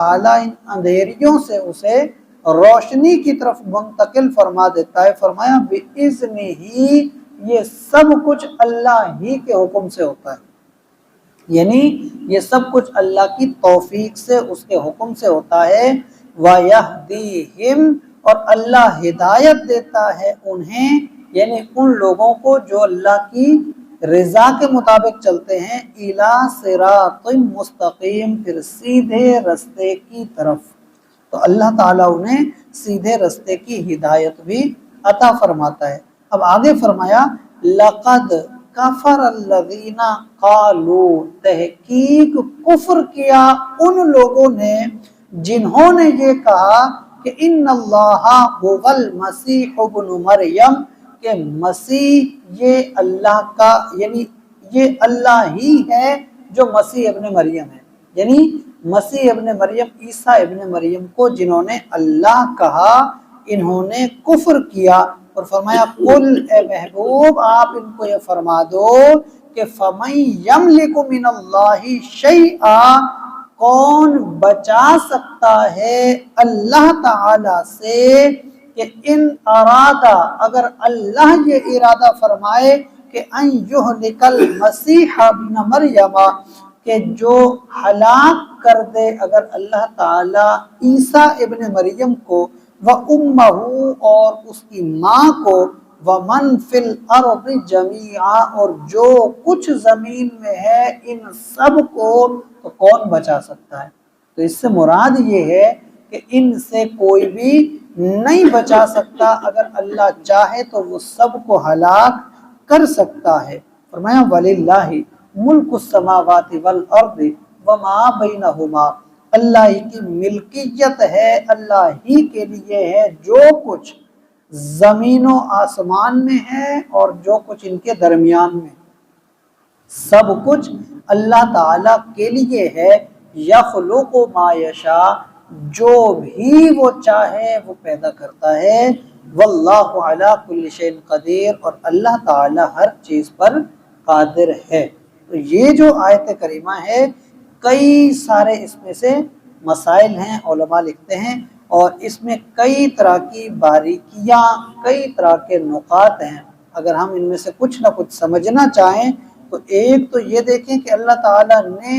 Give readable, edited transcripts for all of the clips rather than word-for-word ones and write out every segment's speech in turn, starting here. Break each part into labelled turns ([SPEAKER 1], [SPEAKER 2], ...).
[SPEAKER 1] ताला इन अंधेरियों से उसे रोशनी की तरफ मुंतकिल फरमा देता है। फरमाया बिइज़्नि ही, ये सब कुछ अल्लाह ही के हुक्म से होता है, यानी ये सब कुछ अल्लाह की तौफीक से, उसके हुक्म से होता है। वयहदीहिम, और अल्लाह हिदायत देता है उन्हें, यानी उन लोगों को जो अल्लाह की रज़ा के मुताबिक चलते हैं, इला सिरातिम मुस्तकीम, फिर सीधे रस्ते की तरफ। तो अल्लाह ताला उन्हें सीधे रस्ते की हिदायत भी अता फरमाता है। अब आगे फरमाया लक़द कफ़र अल्लज़ीना क़ालू, तहकीक कुफ्र किया उन लोगों ने जिन्होंने ये कहा कि इन्नल्लाहा हुवल मसीह इब्नु मरियम, कि मसीह ये अल्लाह का, यानी ये अल्लाह ही है जो मसीह इब्न मरियम है, यानी मसीह इब्न मरियम, ईसा इब्न मरियम को जिन्होंने अल्लाह कहा, इन्होंने कुफ्र किया। और फरमाया कुल, ए महबूब आप इनको ये फरमा दो कि फमन यमलिकु मिनल्लाहि शैआ, कौन बचा सकता है अल्लाह ताला से, कि इन अरादा, अगर अल्लाह ये इरादा फरमाए कि अन युहलिकल मसीह इब्न मरियम, कि जो हलाक कर दे अगर अल्लाह ताला ईसा इब्न मरियम को, व उम्महू, और उसकी माँ को, व मन फिल अर्द जमीआ, और जो कुछ जमीन में है इन सब को, तो कौन बचा सकता है। तो इससे मुराद ये है कि इनसे कोई भी नहीं बचा सकता, अगर अल्लाह चाहे तो वो सबको हलाक कर सकता है। फरमाया वलिल्लाहि मुल्कुस समावाति वल अर्दि वमा बैनहुमा, अल्लाह ही की मिल्कियत है, अल्लाह ही के लिए है जो कुछ जमीनों आसमान में है और जो कुछ इनके दरमियान में, सब कुछ अल्लाह ताला के लिए है। यखलुकु मा यशा, जो भी वो चाहे वो पैदा करता है। वल्लाहु अला कुल्लि शैइन कदीर, और अल्लाह ताला हर चीज़ पर कादिर है। तो ये जो आयत करीमा है, कई सारे इसमें से मसाइल हैं, उलमा लिखते हैं, और इसमें कई तरह की बारीकियाँ, कई तरह के नुकात हैं। अगर हम इनमें से कुछ ना कुछ समझना चाहें तो एक तो ये देखें कि अल्लाह ताला ने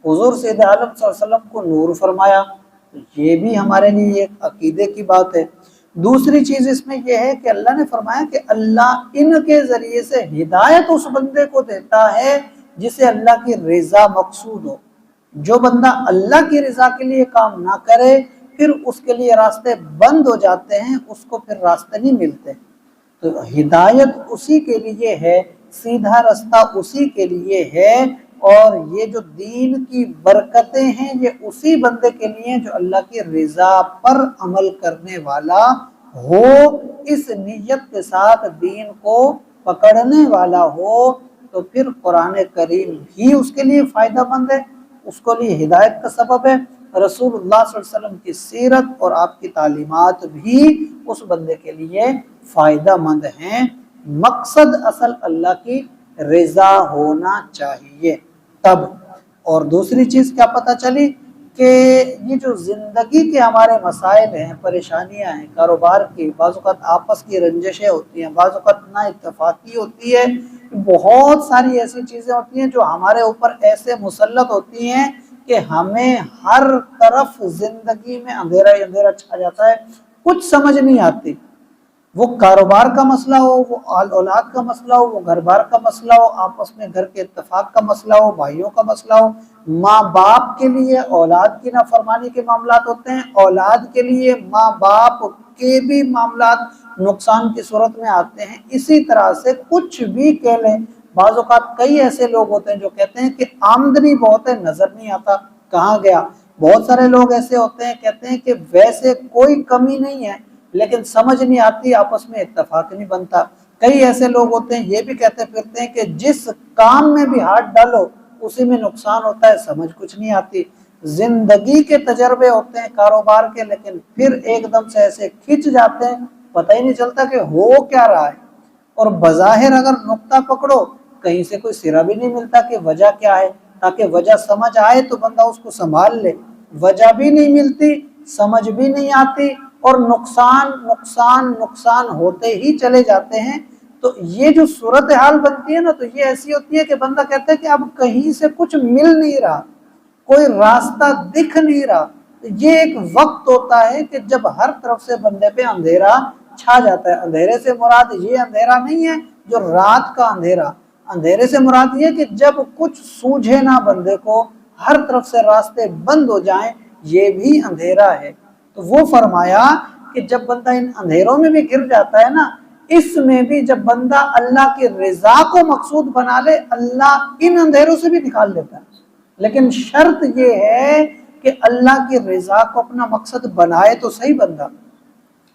[SPEAKER 1] हुजूर सैयद आलम सल्लल्लाहु अलैहि वसल्लम को नूर फरमाया, ये भी हमारे लिए एक अकीदे की बात है। दूसरी चीज़ इसमें यह है कि अल्लाह ने फरमाया कि अल्लाह इनके ज़रिए से हिदायत उस बंदे को देता है जिसे अल्लाह की रज़ा मकसूद हो। जो बंदा अल्लाह की रज़ा के लिए काम ना करे, फिर उसके लिए रास्ते बंद हो जाते हैं, उसको फिर रास्ते नहीं मिलते। तो हिदायत उसी के लिए है, सीधा रास्ता उसी के लिए है, और ये जो दीन की बरकतें हैं ये उसी बंदे के लिए जो अल्लाह की रज़ा पर अमल करने वाला हो, इस नियत के साथ दीन को पकड़ने वाला हो। तो फिर कुरान करीम भी उसके लिए फ़ायदेमंद है, उसके लिए हिदायत का सबब है। रसूलुल्लाह सल्लल्लाहु अलैहि वसल्लम की सीरत और आपकी तालीमात भी उस बंदे के लिए फ़ायदेमंद हैं। मकसद असल अल्लाह की रज़ा होना चाहिए तब। और दूसरी चीज़ क्या पता चली कि ये जो ज़िंदगी के हमारे मसाइल हैं, परेशानियां हैं, कारोबार की, बाज़ औक़ात आपस की रंजिशें होती हैं, बाज़ औक़ात ना इत्तेफाकी होती है, बहुत सारी ऐसी चीज़ें होती हैं जो हमारे ऊपर ऐसे मुसल्लत होती हैं कि हमें हर तरफ ज़िंदगी में अंधेरा ही अंधेरा छा जाता है, कुछ समझ नहीं आती। वो कारोबार का मसला हो, वो औलाद का मसला हो, वो घर बार का मसला हो, आपस में घर के इत्तेफाक का मसला हो, भाइयों का मसला हो, माँ बाप के लिए औलाद की नाफरमानी के मामलात होते हैं, औलाद के लिए माँ बाप के भी मामलात नुकसान की सूरत में आते हैं। इसी तरह से कुछ भी कह लें, बाज़ औक़ात कई ऐसे लोग होते हैं जो कहते हैं कि आमदनी बहुत है, नज़र नहीं आता कहाँ गया। बहुत सारे लोग ऐसे होते हैं कहते हैं कि वैसे कोई कमी नहीं है लेकिन समझ नहीं आती, आपस में इत्तेफाक नहीं बनता। कई ऐसे लोग होते हैं ये भी कहते फिरते हैं कि जिस काम में भी हाथ डालो उसी में नुकसान होता है, समझ कुछ नहीं आती। जिंदगी के तजर्बे होते हैं कारोबार के, लेकिन फिर एकदम से ऐसे खिंच जाते हैं, पता ही नहीं चलता कि हो क्या रहा है। और बज़ाहिर अगर नुक्ता पकड़ो कहीं से कोई सिरा भी नहीं मिलता कि वजह क्या है, ताकि वजह समझ आए तो बंदा उसको संभाल ले। वजह भी नहीं मिलती, समझ भी नहीं आती और नुकसान नुकसान नुकसान होते ही चले जाते हैं। तो ये जो सूरत हाल बनती है ना, तो ये ऐसी होती है कि बंदा कहता है कि अब कहीं से कुछ मिल नहीं रहा, कोई रास्ता दिख नहीं रहा। तो ये एक वक्त होता है कि जब हर तरफ से बंदे पे अंधेरा छा जाता है। अंधेरे से मुराद ये अंधेरा नहीं है जो रात का अंधेरा, अंधेरे से मुराद ये कि जब कुछ सूझे ना बंदे को, हर तरफ से रास्ते बंद हो जाएं, ये भी अंधेरा है। तो वो फरमाया कि जब बंदा इन अंधेरों में भी गिर जाता है ना, इसमें भी जब बंदा अल्लाह की रजा को मकसूद बना ले, अल्लाह इन अंधेरों से भी निकाल देता है। लेकिन शर्त ये है कि अल्लाह की रजा को अपना मकसद बनाए तो सही बंदा,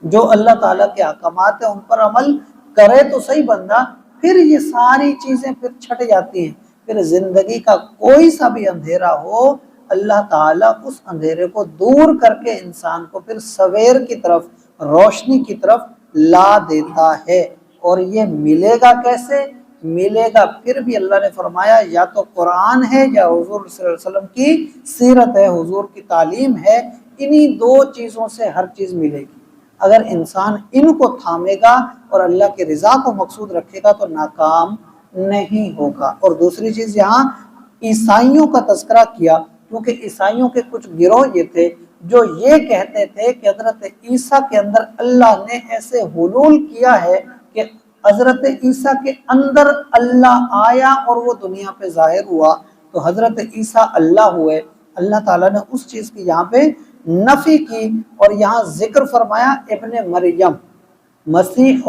[SPEAKER 1] जो अल्लाह ताला के अहकामात है उन पर अमल करे तो सही बंदा, फिर ये सारी चीजें फिर छट जाती हैं। फिर जिंदगी का कोई सा भी अंधेरा हो, अल्लाह ताला उस अंधेरे को दूर करके इंसान को फिर सवेर की तरफ, रोशनी की तरफ ला देता है। और ये मिलेगा कैसे? मिलेगा फिर भी अल्लाह ने फरमाया या तो कुरान है या हुजूर सल्लल्लाहु अलैहि वसल्लम की सीरत है, हुजूर की तालीम है। इन्हीं दो चीज़ों से हर चीज़ मिलेगी। अगर इंसान इनको थामेगा और अल्लाह की रज़ा को मकसूद रखेगा तो नाकाम नहीं होगा। और दूसरी चीज़, यहाँ ईसाइयों का तज़किरा किया, क्योंकि ईसाइयों के कुछ गिरोह ये थे जो ये कहते थे कि हज़रत ईसा के अंदर अल्लाह ने ऐसे हुलूल किया है कि हज़रत ईसा के अंदर अल्लाह आया और वो दुनिया पे ज़ाहिर हुआ, तो हज़रत ईसा अल्लाह हुए। अल्लाह ताला ने उस चीज़ की यहाँ पे नफी की और यहाँ जिक्र फरमाया इब्ने मरियम, मसीह